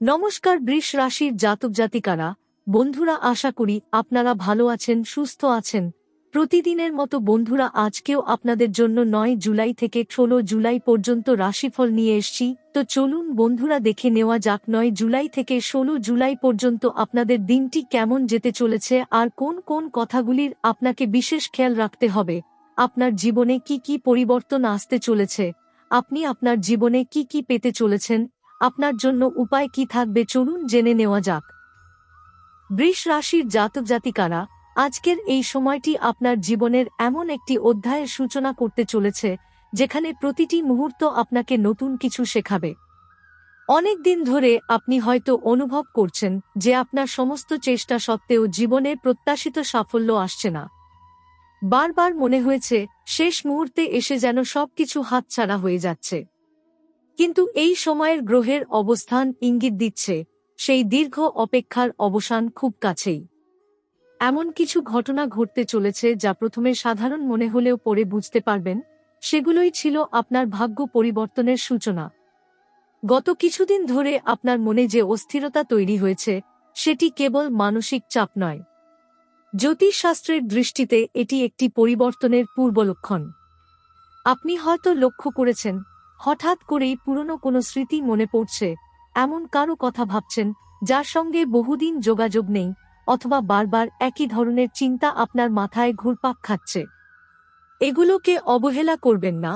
নমস্কার বৃষ রাশির জাতক জাতিকারা, বন্ধুরা, আশা করি আপনারা ভালো আছেন, সুস্থ আছেন। প্রতিদিনের মতো বন্ধুরা, আজকেও আপনাদের জন্য 9 জুলাই থেকে 16 জুলাই পর্যন্ত রাশিফল নিয়ে এসেছি। তো চলুন বন্ধুরা, দেখে নেওয়া যাক 9 জুলাই থেকে 16 জুলাই পর্যন্ত আপনাদের দিনটি কেমন যেতে চলেছে আর কোন কোন কথাগুলির আপনাকে বিশেষ খেয়াল রাখতে হবে। আপনার জীবনে কি কি পরিবর্তন আসতে চলেছে, আপনি আপনার জীবনে কি কি পেতে চলেছেন, আপনার জন্য উপায় কি থাকবে, চলুন জেনে নেওয়া যাক। বৃষ রাশির জাতক জাতিকারা, আজকের এই সময়টি আপনার জীবনের এমন একটি অধ্যায়ের সূচনা করতে চলেছে যেখানে প্রতিটি মুহূর্ত আপনাকে নতুন কিছু শেখাবে। অনেক দিন ধরে আপনি হয়তো অনুভব করছেন যে আপনার সমস্ত চেষ্টা সত্ত্বেও জীবনের প্রত্যাশিত সাফল্য আসছে না। বারবার মনে হয়েছে শেষ মুহূর্তে এসে যেন সবকিছু হাতছাড়া হয়ে যাচ্ছে। কিন্তু এই সময়ের গ্রহের অবস্থান ইঙ্গিত দিচ্ছে সেই দীর্ঘ অপেক্ষার অবসান খুব কাছেই। এমন কিছু ঘটনা ঘটতে চলেছে যা প্রথমে সাধারণ মনে হলেও পরে বুঝতে পারবেন সেগুলোই ছিল আপনার ভাগ্য পরিবর্তনের সূচনা। গত কিছুদিন ধরে আপনার মনে যে অস্থিরতা তৈরি হয়েছে সেটি কেবল মানসিক চাপ নয়, জ্যোতিষশাস্ত্রের দৃষ্টিতে এটি একটি পরিবর্তনের পূর্বলক্ষণ। আপনি হয়তো লক্ষ্য করেছেন হঠাৎ করেই পুরনো কোনো স্মৃতি মনে পড়ছে, এমন কারো কথা ভাবছেন যার সঙ্গে বহুদিন যোগাযোগ নেই, অথবা বারবার একই ধরনের চিন্তা আপনার মাথায় ঘুরপাক খাচ্ছে। এগুলোকে অবহেলা করবেন না।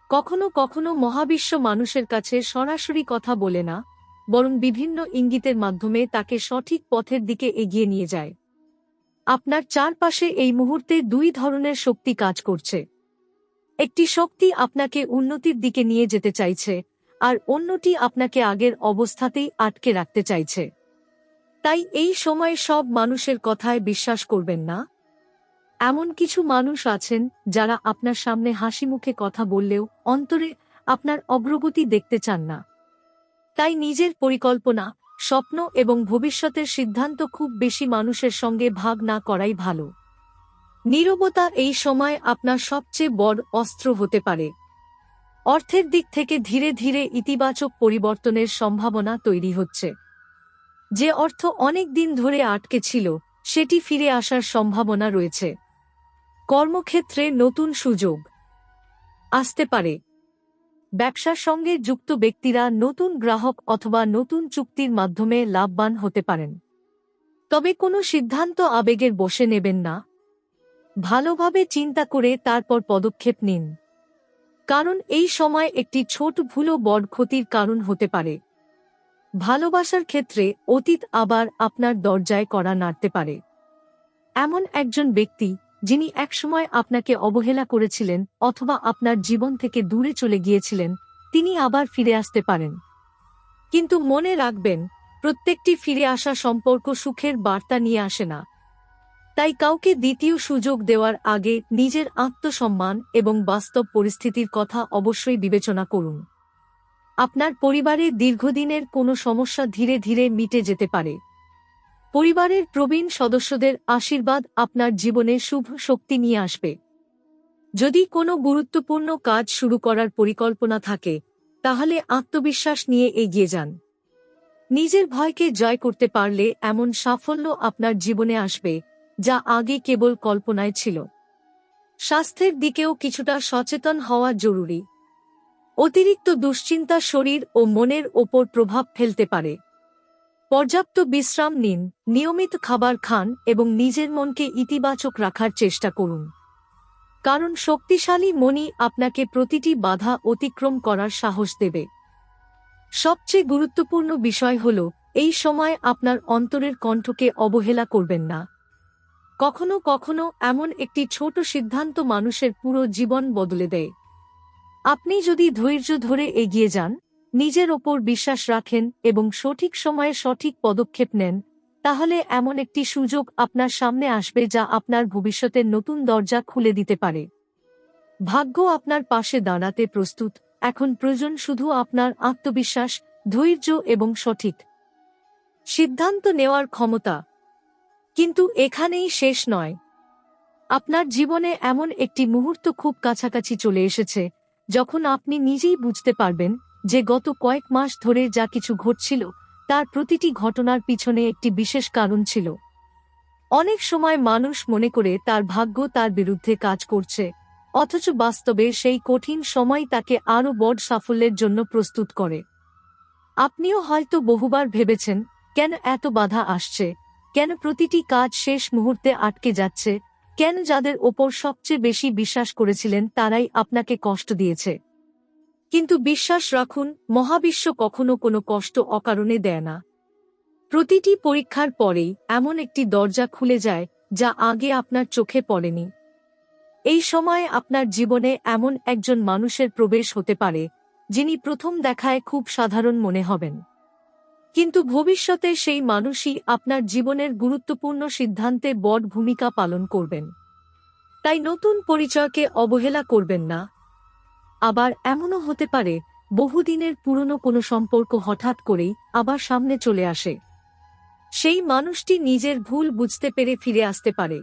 কখনো কখনো মহাবিশ্ব মানুষের কাছে সরাসরি কথা বলে না, বরং বিভিন্ন ইঙ্গিতের মাধ্যমে তাকে সঠিক পথের দিকে এগিয়ে নিয়ে যায়। আপনার চারপাশে এই মুহূর্তে দুই ধরনের শক্তি কাজ করছে। একটি শক্তি আপনাকে উন্নতির দিকে নিয়ে যেতে চাইছে, আর অন্যটি আপনাকে আগের অবস্থাতেই আটকে রাখতে চাইছে। তাই এই সময়ে সব মানুষের কথায় বিশ্বাস করবেন না। এমন কিছু মানুষ আছেন যারা আপনার সামনে হাসি মুখে কথা বললেও অন্তরে আপনার অগ্রগতি দেখতে চান না। তাই নিজের পরিকল্পনা, স্বপ্ন এবং ভবিষ্যতের সিদ্ধান্ত খুব বেশি মানুষের সঙ্গে ভাগ না করাই ভালো। নীরবতা এই সময় আপনার সবচেয়ে বড় অস্ত্র হতে পারে। অর্থের দিক থেকে ধীরে ধীরে ইতিবাচক পরিবর্তনের সম্ভাবনা তৈরি হচ্ছে। যে অর্থ অনেক দিন ধরে আটকে ছিল সেটি ফিরে আসার সম্ভাবনা রয়েছে। কর্মক্ষেত্রে নতুন সুযোগ আসতে পারে। ব্যবসার সঙ্গে যুক্ত ব্যক্তিরা নতুন গ্রাহক অথবা নতুন চুক্তির মাধ্যমে লাভবান হতে পারেন। তবে কোনো সিদ্ধান্ত আবেগের বশে নেবেন না। ভালোভাবে চিন্তা করে তারপর পদক্ষেপ নিন, কারণ এই সময় একটি ছোট ভুলও বড় ক্ষতির কারণ হতে পারে। ভালোবাসার ক্ষেত্রে অতীত আবার আপনার দরজায় কড়া নাড়তে পারে। এমন একজন ব্যক্তি যিনি একসময় আপনাকে অবহেলা করেছিলেন অথবা আপনার জীবন থেকে দূরে চলে গিয়েছিলেন, তিনি আবার ফিরে আসতে পারেন। কিন্তু মনে রাখবেন, প্রত্যেকটি ফিরে আসা সম্পর্ক সুখের বার্তা নিয়ে আসে না। তাই কাউকে দ্বিতীয় সুযোগ দেওয়ার আগে নিজের আত্মসম্মান এবং বাস্তব পরিস্থিতির কথা অবশ্যই বিবেচনা করুন। আপনার পরিবারে দীর্ঘদিনের কোনো সমস্যা ধীরে ধীরে মিটে যেতে পারে। পরিবারের প্রবীণ সদস্যদের আশীর্বাদ আপনার জীবনে শুভ শক্তি নিয়ে আসবে। যদি কোনো গুরুত্বপূর্ণ কাজ শুরু করার পরিকল্পনা থাকে, তাহলে আত্মবিশ্বাস নিয়ে এগিয়ে যান। নিজের ভয়কে জয় করতে পারলে এমন সাফল্য আপনার জীবনে আসবে যা আগে কেবল কল্পনায় ছিল। স্বাস্থ্যের দিকেও কিছুটা সচেতন হওয়া জরুরি। অতিরিক্ত দুশ্চিন্তা শরীর ও মনের ওপর প্রভাব ফেলতে পারে। পর্যাপ্ত বিশ্রাম নিন, নিয়মিত খাবার খান এবং নিজের মনকে ইতিবাচক রাখার চেষ্টা করুন, কারণ শক্তিশালী মনই আপনাকে প্রতিটি বাধা অতিক্রম করার সাহস দেবে। সবচেয়ে গুরুত্বপূর্ণ বিষয় হল, এই সময় আপনার অন্তরের কণ্ঠকে অবহেলা করবেন না। কখনো কখনো এমন একটি ছোট সিদ্ধান্ত মানুষের পুরো জীবন বদলে দেয়। আপনি যদি ধৈর্য ধরে এগিয়ে যান, নিজের ওপর বিশ্বাস রাখেন এবং সঠিক সময়ে সঠিক পদক্ষেপ নেন, তাহলে এমন একটি সুযোগ আপনার সামনে আসবে যা আপনার ভবিষ্যতের নতুন দরজা খুলে দিতে পারে। ভাগ্য আপনার পাশে দাঁড়াতে প্রস্তুত। এখন প্রয়োজন শুধু আপনার আত্মবিশ্বাস, ধৈর্য এবং সঠিক সিদ্ধান্ত নেওয়ার ক্ষমতা। কিন্তু এখানেই শেষ নয়। আপনার জীবনে এমন একটি মুহূর্ত খুব কাছাকাছি চলে এসেছে যখন আপনি নিজেই বুঝতে পারবেন যে গত কয়েক মাস ধরে যা কিছু ঘটছিল তার প্রতিটি ঘটনার পিছনে একটি বিশেষ কারণ ছিল। অনেক সময় মানুষ মনে করে তার ভাগ্য তার বিরুদ্ধে কাজ করছে, অথচ বাস্তবে সেই কঠিন সময় তাকে আরও বড় সাফল্যের জন্য প্রস্তুত করে। আপনিও হয়তো বহুবার ভেবেছেন, কেন এত বাধা আসছে, কেন প্রতিটি কাজ শেষ মুহূর্তে আটকে যাচ্ছে, কেন যাদের ওপর সবচেয়ে বেশি বিশ্বাস করেছিলেন তারাই আপনাকে কষ্ট দিয়েছে। কিন্তু বিশ্বাস রাখুন, মহাবিশ্ব কখনো কোনো কষ্ট অকারণে দেয় না। প্রতিটি পরীক্ষার পরেই এমন একটি দরজা খুলে যায় যা আগে আপনার চোখে পড়েনি। এই সময়ে আপনার জীবনে এমন একজন মানুষের প্রবেশ হতে পারে যিনি প্রথম দেখায় খুব সাধারণ মনে হবেন, কিন্তু ভবিষ্যতে সেই মানুষই আপনার জীবনের গুরুত্বপূর্ণ সিদ্ধান্তে বড় ভূমিকা পালন করবেন। তাই নতুন পরিচয়কে অবহেলা করবেন না। আবার এমনও হতে পারে বহুদিনের পুরনো কোনো সম্পর্ক হঠাৎ করেই আবার সামনে চলে আসে। সেই মানুষটি নিজের ভুল বুঝতে পেরে ফিরে আসতে পারে,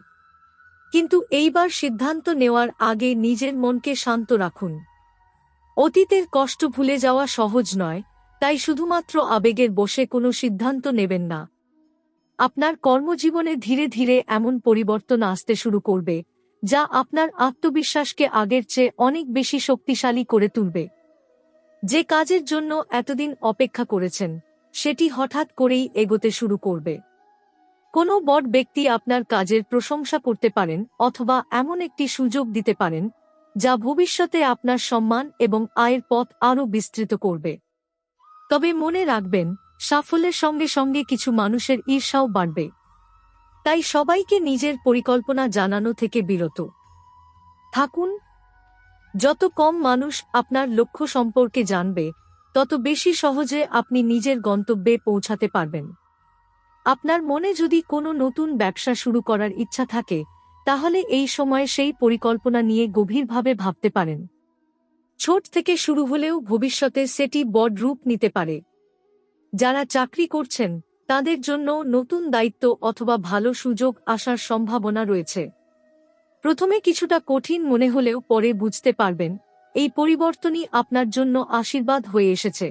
কিন্তু এইবার সিদ্ধান্ত নেওয়ার আগে নিজের মনকে শান্ত রাখুন। অতীতের কষ্ট ভুলে যাওয়া সহজ নয়, তাই শুধুমাত্র আবেগের বশে কোনো সিদ্ধান্ত নেবেন না। আপনার কর্মজীবনে ধীরে ধীরে এমন পরিবর্তন আসতে শুরু করবে যা আপনার আত্মবিশ্বাসকে আগের চেয়ে অনেক বেশি শক্তিশালী করে তুলবে। যে কাজের জন্য এতদিন অপেক্ষা করেছেন সেটি হঠাৎ করেই এগোতে শুরু করবে। কোনো বড় ব্যক্তি আপনার কাজের প্রশংসা করতে পারেন অথবা এমন একটি সুযোগ দিতে পারেন যা ভবিষ্যতে আপনার সম্মান এবং আয়ের পথ আরও বিস্তৃত করবে। তবে মনে রাখবেন, সাফল্যের সঙ্গে সঙ্গে কিছু মানুষের ঈর্ষাও বাড়বে। তাই সবাইকে নিজের পরিকল্পনা জানানো থেকে বিরত থাকুন। যত কম মানুষ আপনার লক্ষ্য সম্পর্কে জানবে, তত বেশি সহজে আপনি নিজের গন্তব্যে পৌঁছাতে পারবেন। আপনার মনে যদি কোনো নতুন ব্যবসা শুরু করার ইচ্ছা থাকে, তাহলে এই সময়ে সেই পরিকল্পনা নিয়ে গভীরভাবে ভাবতে পারেন। ছোট থেকে শুরু হলেও ভবিষ্যতে সেটি বড় রূপ নিতে পারে। যারা চাকরি করছেন তাদের জন্য নতুন দায়িত্ব অথবা ভালো সুযোগ আসার সম্ভাবনা রয়েছে। প্রথমে কিছুটা কঠিন মনে হলেও পরে বুঝতে পারবেন এই পরিবর্তনই আপনার জন্য আশীর্বাদ হয়ে এসেছে।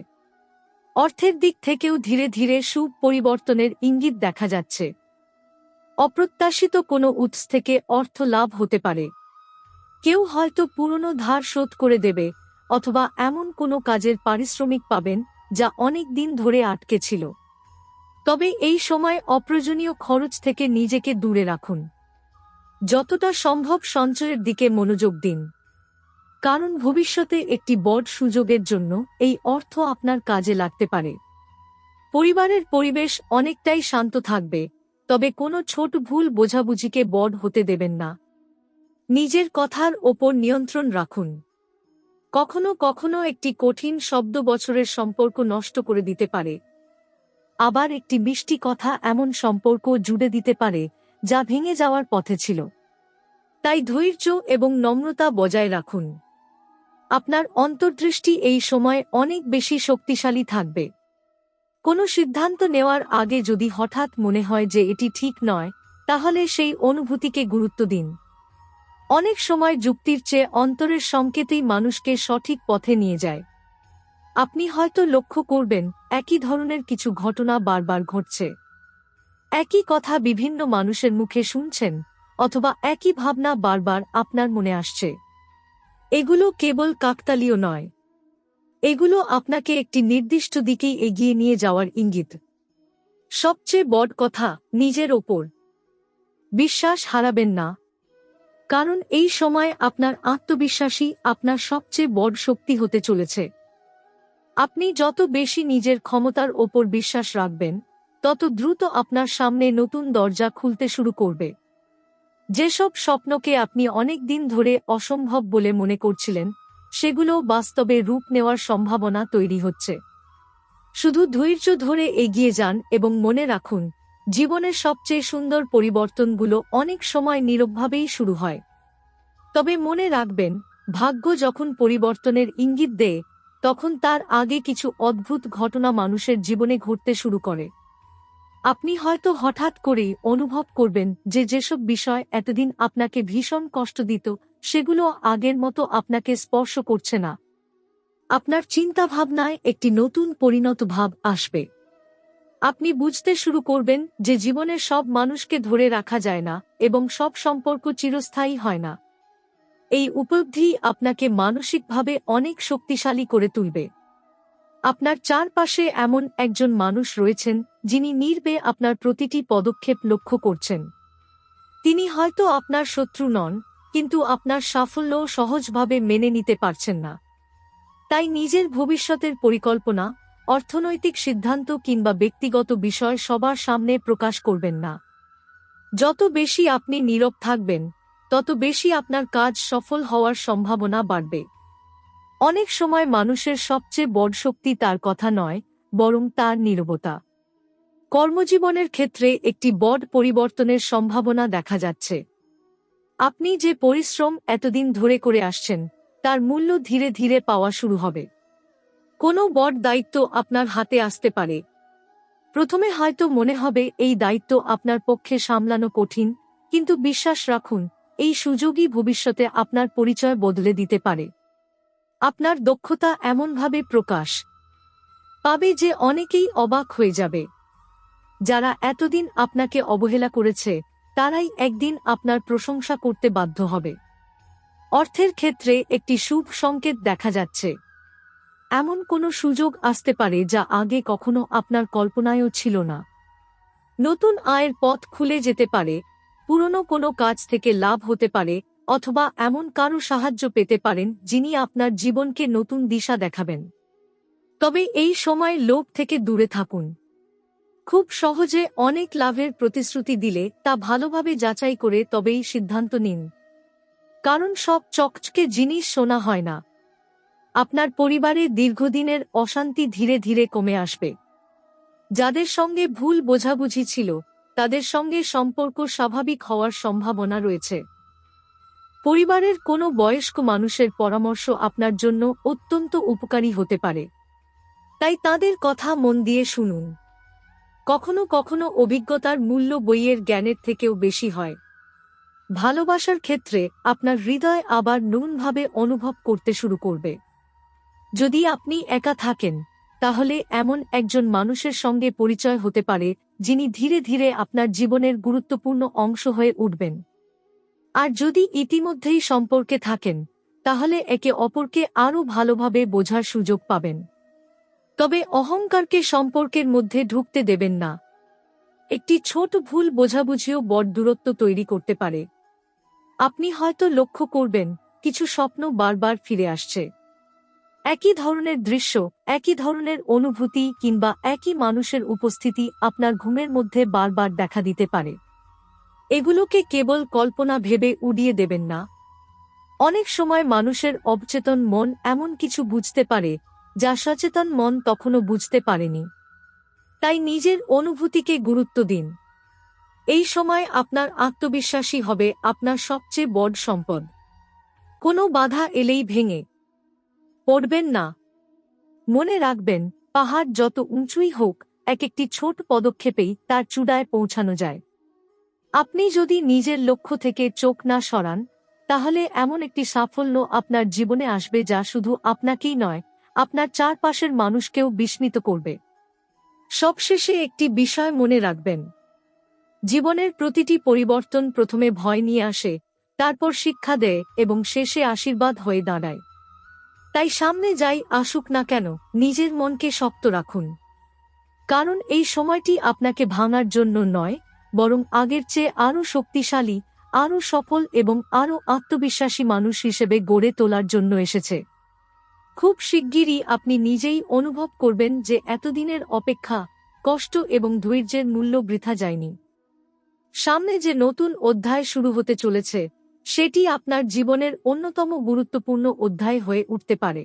অর্থের দিক থেকেও ধীরে ধীরে সুপরিবর্তনের ইঙ্গিত দেখা যাচ্ছে। অপ্রত্যাশিত কোনো উৎস থেকে অর্থ লাভ হতে পারে। কেউ হয়তো পুরনো ধার শোধ করে দেবে অথবা এমন কোনো কাজের পারিশ্রমিক পাবেন যা অনেক দিন ধরে আটকে ছিল। তবে এই সময় অপ্রয়োজনীয় খরচ থেকে নিজেকে দূরে রাখুন। যতটা সম্ভব সঞ্চয়ের দিকে মনোযোগ দিন, কারণ ভবিষ্যতে একটি বড় সুযোগের জন্য এই অর্থ আপনার কাজে লাগতে পারে। পরিবারের পরিবেশ অনেকটাই শান্ত থাকবে, তবে কোনো ছোট ভুল বোঝাবুঝিকে বড় হতে দেবেন না। নিজের কথার ওপর নিয়ন্ত্রণ রাখুন। কখনো কখনো একটি কঠিন শব্দ বছরের সম্পর্ক নষ্ট করে দিতে পারে। আবার একটি মিষ্টি কথা এমন সম্পর্ক জুড়ে দিতে পারে যা ভেঙে যাওয়ার পথে ছিল। তাই ধৈর্য এবং নম্রতা বজায় রাখুন। আপনার অন্তর্দৃষ্টি এই সময় অনেক বেশি শক্তিশালী থাকবে। কোনো সিদ্ধান্ত নেওয়ার আগে যদি হঠাৎ মনে হয় যে এটি ঠিক নয়, তাহলে সেই অনুভূতিকে গুরুত্ব দিন। অনেক সময় যুক্তির চেয়ে অন্তরের সংকেতই মানুষকে সঠিক পথে নিয়ে যায়। আপনি হয়তো লক্ষ্য করবেন একই ধরনের কিছু ঘটনা বারবার ঘটছে। একই কথা বিভিন্ন মানুষের মুখে শুনছেন, অথবা একই ভাবনা বারবার আপনার মনে আসছে। এগুলো কেবল কাকতালীয় নয়, এগুলো আপনাকে একটি নির্দিষ্ট দিকেই এগিয়ে নিয়ে যাওয়ার ইঙ্গিত। সবচেয়ে বড় কথা, নিজের ওপর বিশ্বাস হারাবেন না, কারণ এই সময় আপনার আত্মবিশ্বাসই আপনার সবচেয়ে বড় শক্তি হতে চলেছে। আপনি যত বেশি নিজের ক্ষমতার ওপর বিশ্বাস রাখবেন, তত দ্রুত আপনার সামনে নতুন দরজা খুলতে শুরু করবে। যেসব স্বপ্নকে আপনি অনেক দিন ধরে অসম্ভব বলে মনে করছিলেন, সেগুলো বাস্তবে রূপ নেওয়ার সম্ভাবনা তৈরি হচ্ছে। শুধু ধৈর্য ধরে এগিয়ে যান এবং মনে রাখুন, জীবনের সবচেয়ে সুন্দর পরিবর্তনগুলো অনেক সময় নীরবভাবেই শুরু হয়। তবে মনে রাখবেন, ভাগ্য যখন পরিবর্তনের ইঙ্গিত দেয়, তখন তার আগে কিছু অদ্ভুত ঘটনা মানুষের জীবনে ঘটতে শুরু করে। আপনি হয়তো হঠাৎ করেই অনুভব করবেন যে যেসব বিষয় এতদিন আপনাকে ভীষণ কষ্ট দিত, সেগুলো আগের মতো আপনাকে স্পর্শ করছে না। আপনার চিন্তাভাবনায় একটি নতুন পরিণত ভাব আসবে। আপনি বুঝতে শুরু করবেন যে জীবনের সব মানুষকে ধরে রাখা যায় না এবং সব সম্পর্ক চিরস্থায়ী হয় না। এই উপলব্ধি আপনাকে মানসিকভাবে অনেক শক্তিশালী করে তুলবে। আপনার চারপাশে এমন একজন মানুষ রয়েছেন যিনি নীরবে আপনার প্রতিটি পদক্ষেপ লক্ষ্য করছেন। তিনি হয়তো আপনার শত্রু নন, কিন্তু আপনার সাফল্য সহজভাবে মেনে নিতে পারছেন না। তাই নিজের ভবিষ্যতের পরিকল্পনা, অর্থনৈতিক সিদ্ধান্ত কিংবা ব্যক্তিগত বিষয় সবার সামনে প্রকাশ করবেন না। যত বেশি আপনি নীরব থাকবেন, তত বেশি আপনার কাজ সফল হওয়ার সম্ভাবনা বাড়বে। অনেক সময় মানুষের সবচেয়ে বড় শক্তি তার কথা নয়, বরং তার নীরবতা। কর্মজীবনের ক্ষেত্রে একটি বড় পরিবর্তনের সম্ভাবনা দেখা যাচ্ছে। আপনি যে পরিশ্রম এতদিন ধরে করে আসছেন, তার মূল্য ধীরে ধীরে পাওয়া শুরু হবে। কোনো বড় দায়িত্ব আপনার হাতে আসতে পারে। প্রথমে হয়তো মনে হবে এই দায়িত্ব আপনার পক্ষে সামলানো কঠিন, কিন্তু বিশ্বাস রাখুন, এই সুযোগই ভবিষ্যতে আপনার পরিচয় বদলে দিতে পারে। আপনার দক্ষতা এমনভাবে প্রকাশ পাবে যে অনেকেই অবাক হয়ে যাবে। যারা এতদিন আপনাকে অবহেলা করেছে, তারাই একদিন আপনার প্রশংসা করতে বাধ্য হবে। অর্থের ক্ষেত্রে একটি শুভ সংকেত দেখা যাচ্ছে। এমন কোনো সুযোগ আসতে পারে যা আগে কখনো আপনার কল্পনায়ও ছিল না। নতুন আয়ের পথ খুলে যেতে পারে, পুরনো কোনো কাজ থেকে লাভ হতে পারে, অথবা এমন কারো সাহায্য পেতে পারেন যিনি আপনার জীবনকে নতুন দিশা দেখাবেন। তবে এই সময় লোভ থেকে দূরে থাকুন। খুব সহজে অনেক লাভের প্রতিশ্রুতি দিলে তা ভালোভাবে যাচাই করে তবেই সিদ্ধান্ত নিন। কারণ সব চকচকে জিনিস শোনা হয় না। আপনার পরিবারে দীর্ঘদিনের অশান্তি ধীরে ধীরে কমে আসবে। যাদের সঙ্গে ভুল বোঝাবুঝি ছিল, তাদের সঙ্গে সম্পর্ক স্বাভাবিক হওয়ার সম্ভাবনা রয়েছে। পরিবারের কোনো বয়স্ক মানুষের পরামর্শ আপনার জন্য অত্যন্ত উপকারী হতে পারে। তাই তাদের কথা মন দিয়ে শুনুন। কখনো কখনো অভিজ্ঞতার মূল্য বইয়ের জ্ঞানের থেকেও বেশি হয়। ভালোবাসার ক্ষেত্রে আপনার হৃদয় আবার নতুনভাবে অনুভব করতে শুরু করবে। যদি আপনি একা থাকেন, তাহলে এমন একজন মানুষের সঙ্গে পরিচয় হতে পারে যিনি ধীরে ধীরে আপনার জীবনের গুরুত্বপূর্ণ অংশ হয়ে উঠবেন। আর যদি ইতিমধ্যেই সম্পর্কে থাকেন, তাহলে একে অপরকে আরও ভালোভাবে বোঝার সুযোগ পাবেন। তবে অহংকারকে সম্পর্কের মধ্যে ঢুকতে দেবেন না। একটি ছোট ভুল বোঝাবুঝিও বড় দূরত্ব তৈরি করতে পারে। আপনি হয়তো লক্ষ্য করবেন, কিছু স্বপ্ন বারবার ফিরে আসছে। একই ধরনের দৃশ্য, একই ধরনের অনুভূতি কিংবা একই মানুষের উপস্থিতি আপনার ঘুমের মধ্যে বারবার দেখা দিতে পারে। এগুলোকে কেবল কল্পনা ভেবে উড়িয়ে দেবেন না। অনেক সময় মানুষের অবচেতন মন এমন কিছু বুঝতে পারে যা সচেতন মন তখনও বুঝতে পারেনি। তাই নিজের অনুভূতিকে গুরুত্ব দিন। এই সময় আপনার আত্মবিশ্বাসী হবে আপনার সবচেয়ে বড় সম্পদ। কোনো বাধা এলেই ভেঙে পড়বেন না। মনে রাখবেন, পাহাড় যত উঁচুই হোক, একটি ছোট পদক্ষেপেই তার চূড়ায় পৌঁছানো যায়। আপনি যদি নিজের লক্ষ্য থেকে চোখ না সরান, তাহলে এমন একটি সাফল্য আপনার জীবনে আসবে যা শুধু আপনাকেই নয়, আপনার চারপাশের মানুষকেও বিস্মিত করবে। সবশেষে একটি বিষয় মনে রাখবেন, জীবনের প্রতিটি পরিবর্তন প্রথমে ভয় নিয়ে আসে, তারপর শিক্ষা দেয় এবং শেষে আশীর্বাদ হয়ে দাঁড়ায়। তাই সামনে যাই আসুক না কেন, নিজের মনকে শক্ত রাখুন। কারণ এই সময়টি আপনাকে ভাঙার জন্য নয়, বরং আগের চেয়ে আরও শক্তিশালী, আরও সফল এবং আরও আত্মবিশ্বাসী মানুষ হিসেবে গড়ে তোলার জন্য এসেছে। খুব শিগগিরই আপনি নিজেই অনুভব করবেন যে এতদিনের অপেক্ষা, কষ্ট এবং ধৈর্যের মূল্য বৃথা যায়নি। সামনে যে নতুন অধ্যায় শুরু হতে চলেছে, সেটি আপনার জীবনের অন্যতম গুরুত্বপূর্ণ অধ্যায় হয়ে উঠতে পারে।